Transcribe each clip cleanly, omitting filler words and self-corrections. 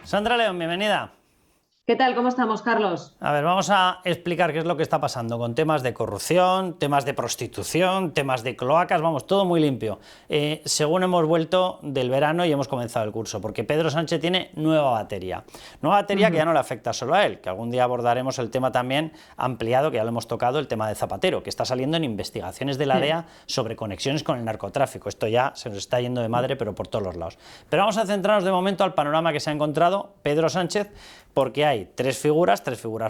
Sandra León, bienvenida. ¿Qué tal? ¿Cómo estamos, Carlos? A ver, vamos a explicar qué es lo que está pasando con temas de corrupción, temas de prostitución, temas de cloacas, vamos, todo muy limpio. Según hemos vuelto del verano y hemos comenzado el curso, porque Pedro Sánchez tiene nueva batería. Nueva batería que ya no le afecta solo a él, que algún día abordaremos el tema también ampliado, que ya lo hemos tocado, el tema de Zapatero, que está saliendo en investigaciones de la DEA sobre conexiones con el narcotráfico. Esto ya se nos está yendo de madre, pero por todos los lados. Pero vamos a centrarnos de momento al panorama que se ha encontrado Pedro Sánchez, porque hay tres figuras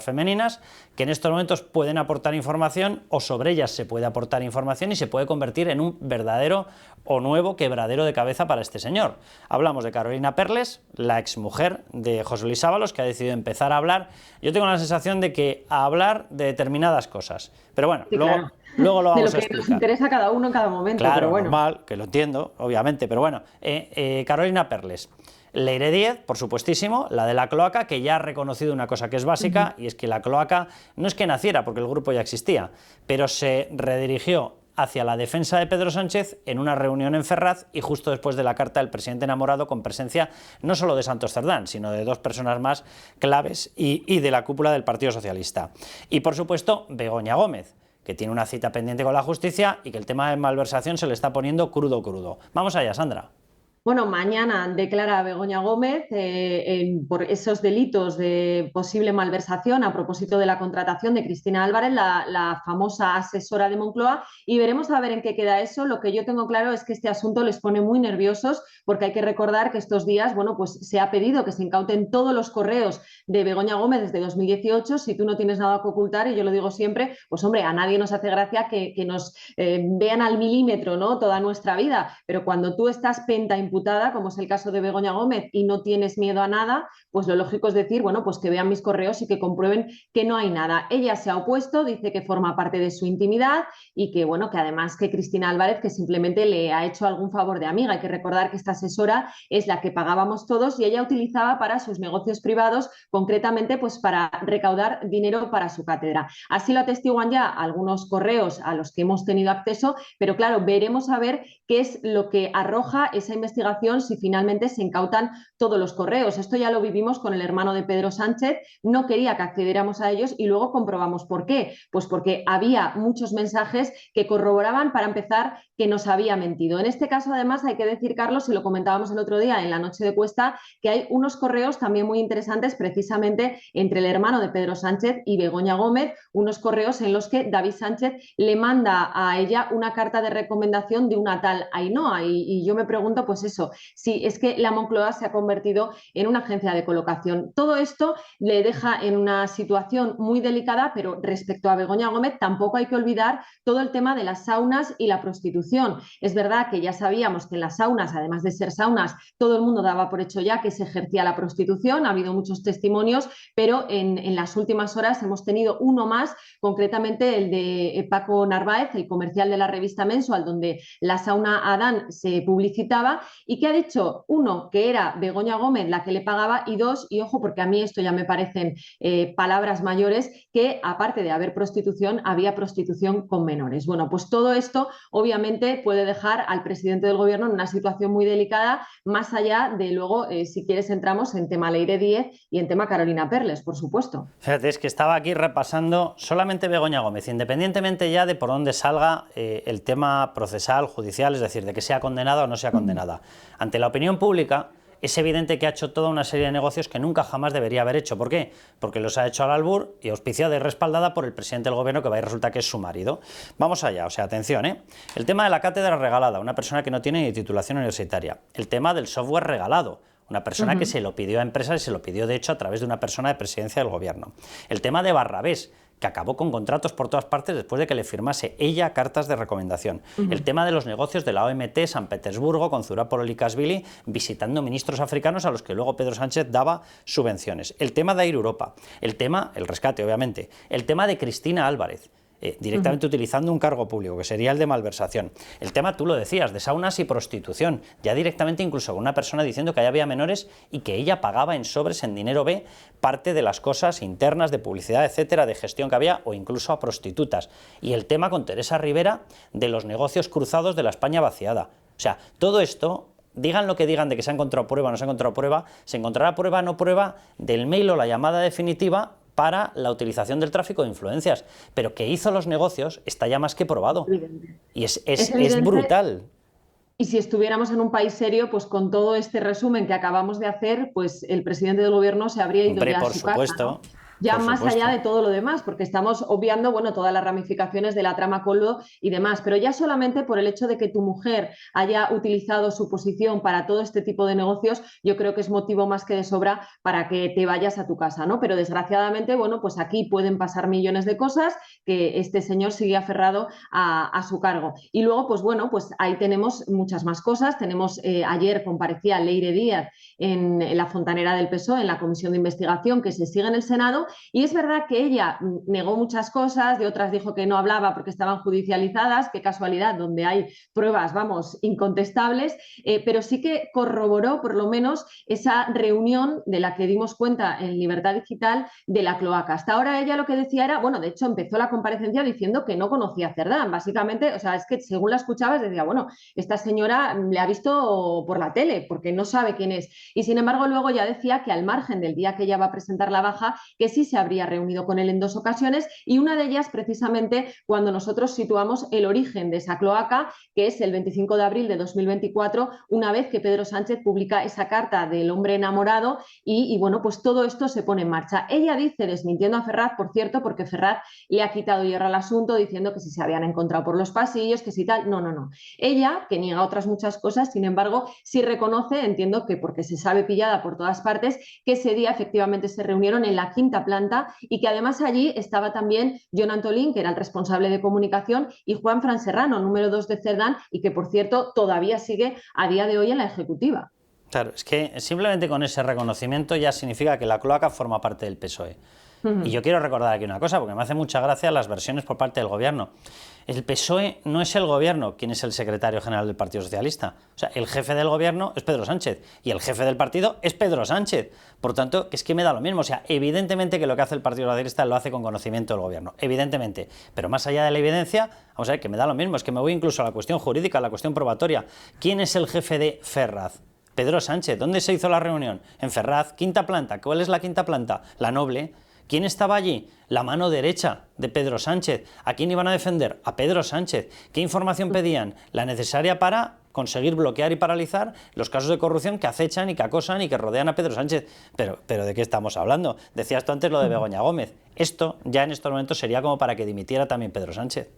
femeninas, que en estos momentos pueden aportar información, o sobre ellas se puede aportar información y se puede convertir en un verdadero o nuevo quebradero de cabeza para este señor. Hablamos de Carolina Perles, la exmujer de José Luis Ábalos, que ha decidido empezar a hablar. Yo tengo la sensación de que a hablar de determinadas cosas, pero bueno, Sí, claro. luego lo vamos a explicar. De lo que nos interesa a cada uno en cada momento, claro, pero bueno. Normal, que lo entiendo, obviamente, pero bueno, Carolina Perles. Leire Díez, por supuestísimo, la de la cloaca, que ya ha reconocido una cosa que es básica, y es que la cloaca no es que naciera, porque el grupo ya existía, pero se redirigió hacia la defensa de Pedro Sánchez en una reunión en Ferraz y justo después de la carta del presidente enamorado, con presencia no solo de Santos Cerdán, sino de dos personas más claves y de la cúpula del Partido Socialista. Y por supuesto, Begoña Gómez, que tiene una cita pendiente con la justicia y que el tema de malversación se le está poniendo crudo. Vamos allá, Sandra. Bueno, mañana declara Begoña Gómez por esos delitos de posible malversación a propósito de la contratación de Cristina Álvarez, la famosa asesora de Moncloa, y veremos a ver en qué queda eso. Lo que yo tengo claro es que este asunto les pone muy nerviosos, porque hay que recordar que estos días, bueno, pues se ha pedido que se incauten todos los correos de Begoña Gómez desde 2018. Si tú no tienes nada que ocultar, y yo lo digo siempre, pues hombre, a nadie nos hace gracia que nos vean al milímetro, ¿no?, toda nuestra vida, pero cuando tú estás imputada, como es el caso de Begoña Gómez, y no tienes miedo a nada, pues lo lógico es decir, bueno, pues que vean mis correos y que comprueben que no hay nada. Ella se ha opuesto, dice que forma parte de su intimidad y que, bueno, que además que Cristina Álvarez, que simplemente le ha hecho algún favor de amiga. Hay que recordar que esta asesora es la que pagábamos todos y ella utilizaba para sus negocios privados, concretamente pues para recaudar dinero para su cátedra. Así lo atestiguan ya algunos correos a los que hemos tenido acceso, pero claro, veremos a ver qué es lo que arroja esa investigación si finalmente se incautan todos los correos. Esto ya lo vivimos con el hermano de Pedro Sánchez, no quería que accediéramos a ellos y luego comprobamos por qué. Pues porque había muchos mensajes que corroboraban, para empezar, que nos había mentido. En este caso, además, hay que decir, Carlos, y lo comentábamos el otro día en la noche de Cuesta, que hay unos correos también muy interesantes precisamente entre el hermano de Pedro Sánchez y Begoña Gómez, unos correos en los que David Sánchez le manda a ella una carta de recomendación de una tal Ainhoa, y yo me pregunto, pues eso, si es que la Moncloa se ha convertido en una agencia de colocación. Todo esto le deja en una situación muy delicada, pero respecto a Begoña Gómez tampoco hay que olvidar todo el tema de las saunas y la prostitución. Es verdad que ya sabíamos que en las saunas, además de ser saunas, todo el mundo daba por hecho ya que se ejercía la prostitución, ha habido muchos testimonios, pero en las últimas horas hemos tenido uno más, concretamente el de Paco Narváez, el comercial de la revista Mensual, donde la sauna Adán se publicitaba, y que ha dicho, uno, que era Begoña Gómez la que le pagaba, y dos, y ojo, porque a mí esto ya me parecen palabras mayores, que aparte de haber prostitución, había prostitución con menores. Bueno, pues todo esto obviamente puede dejar al presidente del gobierno en una situación muy delicada, más allá de luego, si quieres, entramos en tema Leire Díez y en tema Carolina Perles, por supuesto. Fíjate, es que estaba aquí repasando solamente Begoña Gómez, independientemente ya de por dónde salga el tema procesal, judicial, es decir, de que sea condenada o no sea condenada. Ante la opinión pública, es evidente que ha hecho toda una serie de negocios que nunca jamás debería haber hecho. ¿Por qué? Porque los ha hecho al albur y auspiciada y respaldada por el presidente del gobierno, que va y resulta que es su marido. Vamos allá, o sea, atención, ¿eh? El tema de la cátedra regalada, una persona que no tiene ni titulación universitaria. El tema del software regalado, una persona que se lo pidió a empresas y se lo pidió, de hecho, a través de una persona de presidencia del gobierno. El tema de Barrabés, que acabó con contratos por todas partes después de que le firmase ella cartas de recomendación. El tema de los negocios de la OMT San Petersburgo con Zurapol y Kasvili, visitando ministros africanos a los que luego Pedro Sánchez daba subvenciones. El tema de Air Europa, el tema, el rescate obviamente, el tema de Cristina Álvarez, directamente utilizando un cargo público, que sería el de malversación. El tema, tú lo decías, de saunas y prostitución, ya directamente incluso con una persona diciendo que allá había menores y que ella pagaba en sobres, en dinero B, parte de las cosas internas de publicidad, etcétera, de gestión que había, o incluso a prostitutas. Y el tema con Teresa Rivera de los negocios cruzados de la España vaciada. O sea, todo esto digan lo que digan de que se ha encontrado prueba o no se ha encontrado prueba, se encontrará prueba o no prueba del mail o la llamada definitiva para la utilización del tráfico de influencias, pero que hizo los negocios está ya más que probado. Y es brutal. Y si estuviéramos en un país serio, pues con todo este resumen que acabamos de hacer, pues el presidente del gobierno se habría ido Hombre, ya a su casa, ¿no? Ya más allá de todo lo demás, porque estamos obviando, bueno, todas las ramificaciones de la trama Coldo y demás, pero ya solamente por el hecho de que tu mujer haya utilizado su posición para todo este tipo de negocios, yo creo que es motivo más que de sobra para que te vayas a tu casa, ¿no? Pero desgraciadamente, bueno, pues aquí pueden pasar millones de cosas que este señor sigue aferrado a su cargo. Y luego, pues bueno, pues ahí tenemos muchas más cosas. Tenemos, ayer comparecía Leire Díaz en la fontanera del PSOE, en la comisión de investigación que se sigue en el Senado, y es verdad que ella negó muchas cosas, de otras dijo que no hablaba porque estaban judicializadas, qué casualidad, donde hay pruebas, vamos, incontestables, pero sí que corroboró por lo menos esa reunión de la que dimos cuenta en Libertad Digital de la cloaca. Hasta ahora ella lo que decía era, bueno, de hecho empezó la comparecencia diciendo que no conocía a Cerdán, básicamente, o sea, es que según la escuchabas decía, bueno, esta señora le ha visto por la tele porque no sabe quién es, y sin embargo luego ya decía que al margen del día que ella va a presentar la baja, que sí se habría reunido con él en 2 ocasiones, y una de ellas precisamente cuando nosotros situamos el origen de esa cloaca, que es el 25 de abril de 2024, una vez que Pedro Sánchez publica esa carta del hombre enamorado, y bueno, pues todo esto se pone en marcha. Ella dice, desmintiendo a Ferraz, por cierto, porque Ferraz le ha quitado hierro al asunto, diciendo que si se habían encontrado por los pasillos, que si tal, no. Ella, que niega otras muchas cosas, sin embargo, sí reconoce, entiendo que porque se sabe pillada por todas partes, que ese día efectivamente se reunieron en la 5ª planta y que además allí estaba también Jon Antolín, que era el responsable de comunicación, y Juan Fran Serrano, número 2 de Cerdán, y que por cierto todavía sigue a día de hoy en la ejecutiva. Claro, es que simplemente con ese reconocimiento ya significa que la cloaca forma parte del PSOE. Y yo quiero recordar aquí una cosa, porque me hace mucha gracia las versiones por parte del gobierno. El PSOE no es el gobierno quien es el secretario general del Partido Socialista. O sea, el jefe del gobierno es Pedro Sánchez y el jefe del partido es Pedro Sánchez. Por tanto, es que me da lo mismo. O sea, evidentemente que lo que hace el Partido Socialista lo hace con conocimiento del gobierno. Evidentemente. Pero más allá de la evidencia, vamos a ver, que me da lo mismo. Es que me voy incluso a la cuestión jurídica, a la cuestión probatoria. ¿Quién es el jefe de Ferraz? Pedro Sánchez. ¿Dónde se hizo la reunión? En Ferraz, 5ª planta. ¿Cuál es la 5ª planta? La Noble. ¿Quién estaba allí? La mano derecha de Pedro Sánchez. ¿A quién iban a defender? A Pedro Sánchez. ¿Qué información pedían? La necesaria para conseguir bloquear y paralizar los casos de corrupción que acechan y que acosan y que rodean a Pedro Sánchez. Pero ¿de qué estamos hablando? Decías tú antes lo de Begoña Gómez. Esto ya en estos momentos sería como para que dimitiera también Pedro Sánchez.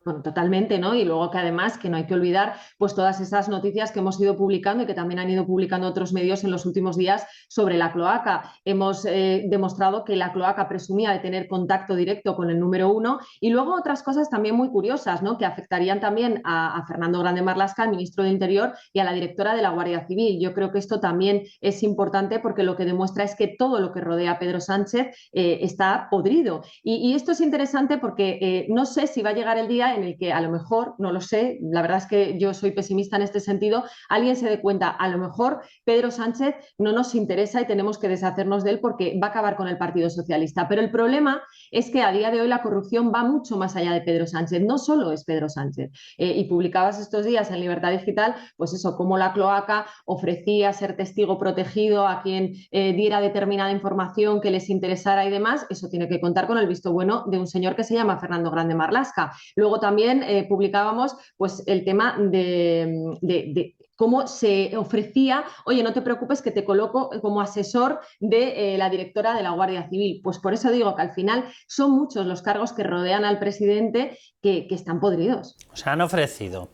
Bueno, totalmente, ¿no? Y luego que además, que no hay que olvidar, pues todas esas noticias que hemos ido publicando y que también han ido publicando otros medios en los últimos días sobre la cloaca. Hemos demostrado que la cloaca presumía de tener contacto directo con el número 1, y luego otras cosas también muy curiosas, ¿no? Que afectarían también a Fernando Grande Marlaska, al ministro de Interior, y a la directora de la Guardia Civil. Yo creo que esto también es importante porque lo que demuestra es que todo lo que rodea a Pedro Sánchez está podrido. Y esto es interesante porque no sé si va a llegar el día en el que a lo mejor, no lo sé, la verdad es que yo soy pesimista en este sentido, alguien se dé cuenta, a lo mejor Pedro Sánchez no nos interesa y tenemos que deshacernos de él porque va a acabar con el Partido Socialista. Pero el problema es que a día de hoy la corrupción va mucho más allá de Pedro Sánchez, no solo es Pedro Sánchez. Y publicabas estos días en Libertad Digital, pues eso, cómo la cloaca ofrecía ser testigo protegido a quien diera determinada información que les interesara y demás. Eso tiene que contar con el visto bueno de un señor que se llama Fernando Grande Marlaska. Luego también publicábamos pues el tema de cómo se ofrecía, oye, no te preocupes que te coloco como asesor de la directora de la Guardia Civil. Pues por eso digo que al final son muchos los cargos que rodean al presidente que están podridos. O sea, han ofrecido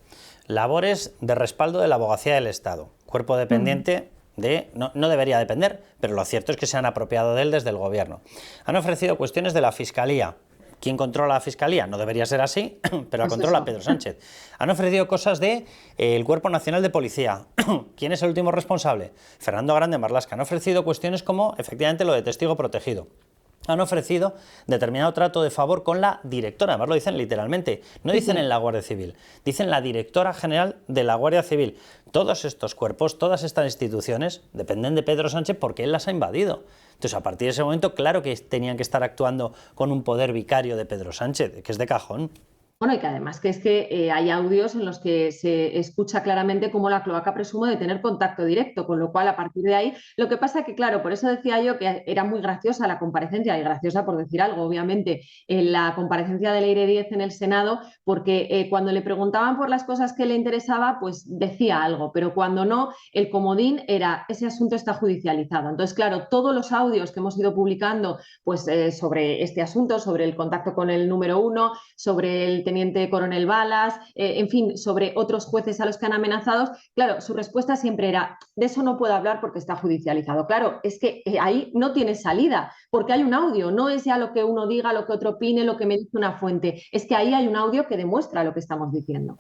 labores de respaldo de la Abogacía del Estado, cuerpo dependiente no debería depender, pero lo cierto es que se han apropiado de él desde el gobierno. Han ofrecido cuestiones de la Fiscalía. ¿Quién controla la Fiscalía? No debería ser así, pero la controla Pedro Sánchez. Han ofrecido cosas del Cuerpo Nacional de Policía. ¿Quién es el último responsable? Fernando Grande Marlaska. Han ofrecido cuestiones como, efectivamente, lo de testigo protegido. Han ofrecido determinado trato de favor con la directora, además lo dicen literalmente, no dicen en la Guardia Civil, dicen la directora general de la Guardia Civil. Todos estos cuerpos, todas estas instituciones dependen de Pedro Sánchez porque él las ha invadido. Entonces, a partir de ese momento, claro que tenían que estar actuando con un poder vicario de Pedro Sánchez, que es de cajón. Bueno, y que además que es que hay audios en los que se escucha claramente cómo la cloaca presume de tener contacto directo, con lo cual a partir de ahí, lo que pasa que claro, por eso decía yo que era muy graciosa la comparecencia, y graciosa por decir algo, obviamente, en la comparecencia de Leire Díez en el Senado, porque cuando le preguntaban por las cosas que le interesaba, pues decía algo, pero cuando no, el comodín era, ese asunto está judicializado. Entonces, claro, todos los audios que hemos ido publicando pues, sobre este asunto, sobre el contacto con el número uno, sobre el teniente coronel Balas, en fin, sobre otros jueces a los que han amenazado, claro, su respuesta siempre era, de eso no puedo hablar porque está judicializado. Claro, es que ahí no tiene salida, porque hay un audio, no es ya lo que uno diga, lo que otro opine, lo que me dice una fuente, es que ahí hay un audio que demuestra lo que estamos diciendo.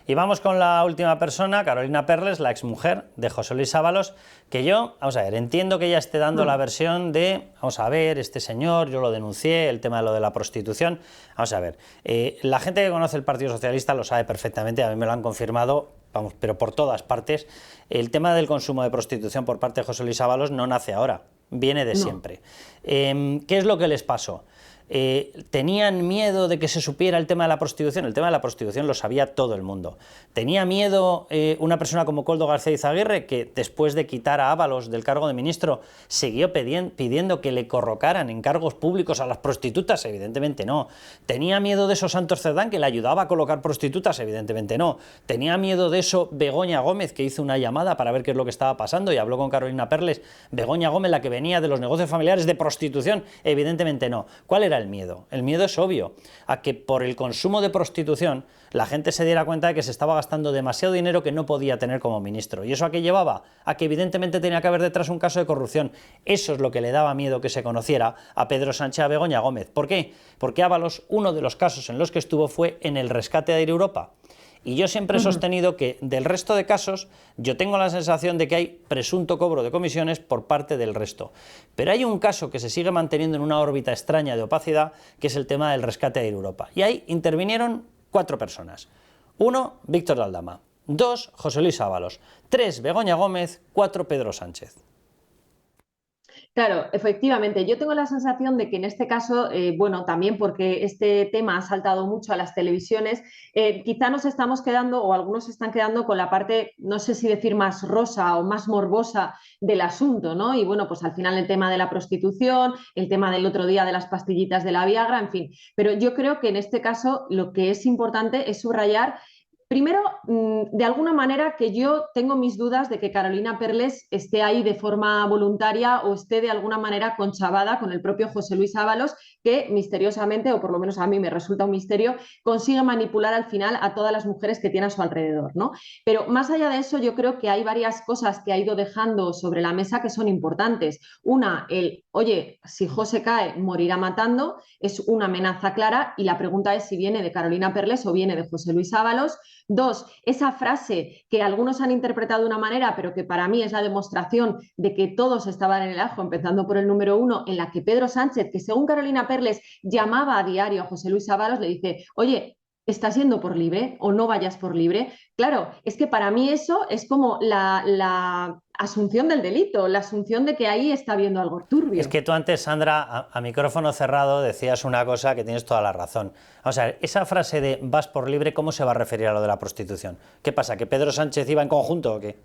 Y vamos con la última persona, Carolina Perles, la exmujer de José Luis Ábalos, que yo, vamos a ver, entiendo que ella esté dando la versión de, vamos a ver, este señor, yo lo denuncié, el tema de lo de la prostitución, vamos a ver, la gente que conoce el Partido Socialista lo sabe perfectamente, a mí me lo han confirmado, vamos, pero por todas partes, el tema del consumo de prostitución por parte de José Luis Ábalos no nace ahora, viene de siempre. ¿Qué es lo que les pasó? ¿Tenían miedo de que se supiera el tema de la prostitución? El tema de la prostitución lo sabía todo el mundo. ¿Tenía miedo una persona como Koldo García Izaguirre, que después de quitar a Ábalos del cargo de ministro siguió pidiendo que le colocaran en cargos públicos a las prostitutas? Evidentemente no. ¿Tenía miedo de eso Santos Cerdán, que le ayudaba a colocar prostitutas? Evidentemente no. ¿Tenía miedo de eso Begoña Gómez, que hizo una llamada para ver qué es lo que estaba pasando y habló con Carolina Perles? Begoña Gómez, la que venía de los negocios familiares de prostitución. Evidentemente no. ¿Cuál era el miedo? El miedo es obvio, a que por el consumo de prostitución la gente se diera cuenta de que se estaba gastando demasiado dinero que no podía tener como ministro. ¿Y eso a qué llevaba? A que evidentemente tenía que haber detrás un caso de corrupción. Eso es lo que le daba miedo que se conociera a Pedro Sánchez, a Begoña Gómez. ¿Por qué? Porque Ábalos, uno de los casos en los que estuvo fue en el rescate de Air Europa. Y yo siempre he sostenido que del resto de casos yo tengo la sensación de que hay presunto cobro de comisiones por parte del resto. Pero hay un caso que se sigue manteniendo en una órbita extraña de opacidad, que es el tema del rescate de Air Europa. Y ahí intervinieron 4 personas. 1, Víctor de Aldama. 2, José Luis Ábalos. 3, Begoña Gómez. 4, Pedro Sánchez. Claro, efectivamente. Yo tengo la sensación de que en este caso, bueno, también porque este tema ha saltado mucho a las televisiones, quizá nos estamos quedando, o algunos se están quedando con la parte, no sé si decir más rosa o más morbosa del asunto, ¿no? Y bueno, pues al final el tema de la prostitución, el tema del otro día de las pastillitas de la Viagra, en fin. Pero yo creo que en este caso lo que es importante es subrayar. Primero, de alguna manera que yo tengo mis dudas de que Carolina Perles esté ahí de forma voluntaria o esté de alguna manera conchavada con el propio José Luis Ábalos, que misteriosamente, o por lo menos a mí me resulta un misterio, consigue manipular al final a todas las mujeres que tiene a su alrededor, ¿no? Pero más allá de eso, yo creo que hay varias cosas que ha ido dejando sobre la mesa que son importantes. Una, oye, si José cae, morirá matando, es una amenaza clara, y la pregunta es si viene de Carolina Perles o viene de José Luis Ábalos. 2, esa frase que algunos han interpretado de una manera, pero que para mí es la demostración de que todos estaban en el ajo, empezando por el número 1, en la que Pedro Sánchez, que según Carolina Perles llamaba a diario a José Luis Ábalos, le dice, oye, ¿estás yendo por libre o no vayas por libre? Claro, es que para mí eso es como la asunción del delito, la asunción de que ahí está habiendo algo turbio. Es que tú antes, Sandra, a micrófono cerrado decías una cosa que tienes toda la razón. O sea, esa frase de vas por libre, ¿cómo se va a referir a lo de la prostitución? ¿Qué pasa, que Pedro Sánchez iba en conjunto o qué?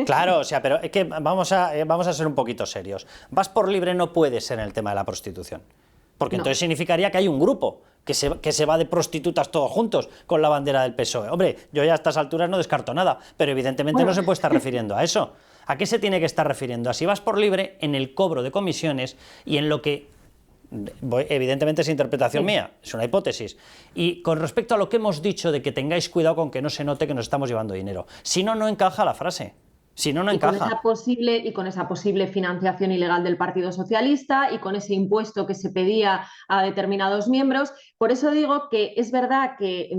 Claro, o sea, pero es que vamos a ser un poquito serios. Vas por libre no puede ser en el tema de la prostitución. Porque entonces significaría que hay un grupo que se va de prostitutas todos juntos con la bandera del PSOE. Hombre, yo ya a estas alturas no descarto nada, pero evidentemente no se puede estar refiriendo a eso. ¿A qué se tiene que estar refiriendo? A si vas por libre en el cobro de comisiones y en lo que, evidentemente es interpretación mía, es una hipótesis. Y con respecto a lo que hemos dicho de que tengáis cuidado con que no se note que nos estamos llevando dinero. Si no, no encaja la frase. Si no, no encaja. Con esa posible financiación ilegal del Partido Socialista y con ese impuesto que se pedía a determinados miembros. Por eso digo que es verdad que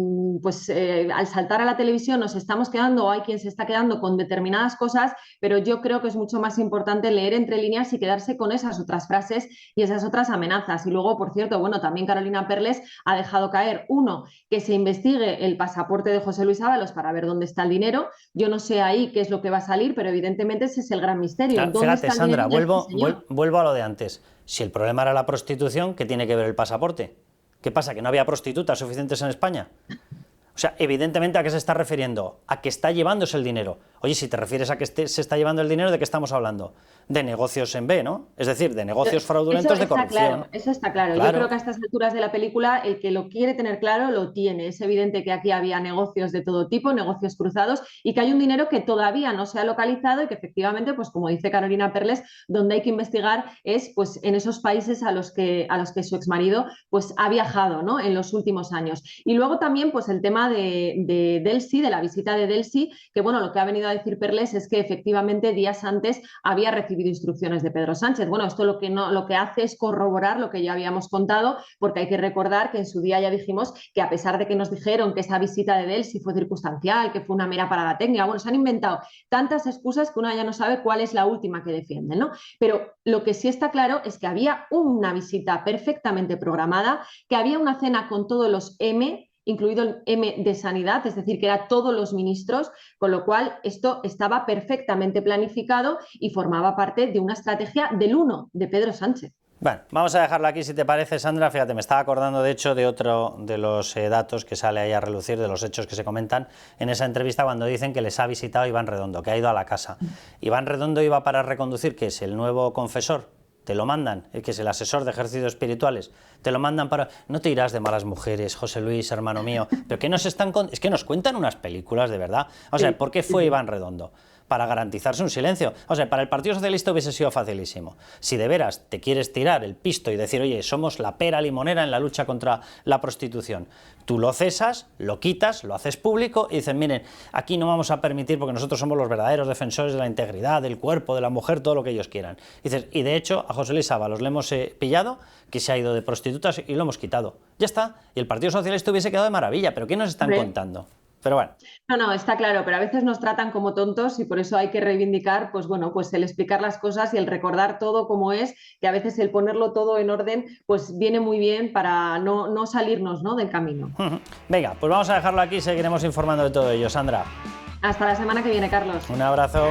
al saltar a la televisión nos estamos quedando, o hay quien se está quedando con determinadas cosas, pero yo creo que es mucho más importante leer entre líneas y quedarse con esas otras frases y esas otras amenazas. Y luego, por cierto, bueno, también Carolina Perles ha dejado caer, uno, que se investigue el pasaporte de José Luis Ábalos para ver dónde está el dinero. Yo no sé ahí qué es lo que va a salir, pero evidentemente ese es el gran misterio. Claro, fíjate, Sandra, vuelvo a lo de antes. Si el problema era la prostitución, ¿qué tiene que ver el pasaporte? ¿Qué pasa? ¿Que no había prostitutas suficientes en España? O sea, evidentemente, ¿a qué se está refiriendo? A que está llevándose el dinero. Oye, si te refieres a que se está llevando el dinero, ¿de qué estamos hablando? De negocios en B, ¿no? Es decir, de negocios fraudulentos de corrupción. Claro, eso está claro. Yo creo que a estas alturas de la película, el que lo quiere tener claro, lo tiene. Es evidente que aquí había negocios de todo tipo, negocios cruzados, y que hay un dinero que todavía no se ha localizado y que efectivamente, pues como dice Carolina Perles, donde hay que investigar es pues en esos países a los que su exmarido pues ha viajado, ¿no? En los últimos años. Y luego también pues el tema de Delcy, de la visita de Delcy, que bueno, lo que ha venido a decir Perles es que efectivamente días antes había recibido instrucciones de Pedro Sánchez. Bueno, esto lo que hace es corroborar lo que ya habíamos contado, porque hay que recordar que en su día ya dijimos que a pesar de que nos dijeron que esa visita de Delcy fue circunstancial, que fue una mera parada técnica, bueno, se han inventado tantas excusas que uno ya no sabe cuál es la última que defienden, ¿no? Pero lo que sí está claro es que había una visita perfectamente programada, que había una cena con todos los M, incluido el M de Sanidad, es decir, que eran todos los ministros, con lo cual esto estaba perfectamente planificado y formaba parte de una estrategia del uno de Pedro Sánchez. Bueno, vamos a dejarlo aquí si te parece, Sandra. Fíjate, me estaba acordando de hecho de otro de los datos que sale ahí a relucir, de los hechos que se comentan en esa entrevista cuando dicen que les ha visitado Iván Redondo, que ha ido a la casa. Iván Redondo iba para reconducir, que es el nuevo confesor. Te lo mandan, que es el asesor de ejercicios espirituales, te lo mandan para... No te irás de malas mujeres, José Luis, hermano mío, pero que nos están... Es que nos cuentan unas películas, de verdad. O sea, ¿por qué fue Iván Redondo? Para garantizarse un silencio. O sea, para el Partido Socialista hubiese sido facilísimo. Si de veras te quieres tirar el pisto y decir, oye, somos la pera limonera en la lucha contra la prostitución, tú lo cesas, lo quitas, lo haces público y dices, miren, aquí no vamos a permitir porque nosotros somos los verdaderos defensores de la integridad, del cuerpo, de la mujer, todo lo que ellos quieran. Y de hecho, a José Luis Ábalos le hemos pillado, que se ha ido de prostitutas y lo hemos quitado. Ya está. Y el Partido Socialista hubiese quedado de maravilla. ¿Pero qué nos están contando? Pero bueno. No, está claro, pero a veces nos tratan como tontos y por eso hay que reivindicar, pues bueno, pues el explicar las cosas y el recordar todo como es, que a veces el ponerlo todo en orden, pues viene muy bien para no salirnos, ¿no?, del camino. Venga, pues vamos a dejarlo aquí y seguiremos informando de todo ello. Sandra. Hasta la semana que viene, Carlos. Un abrazo.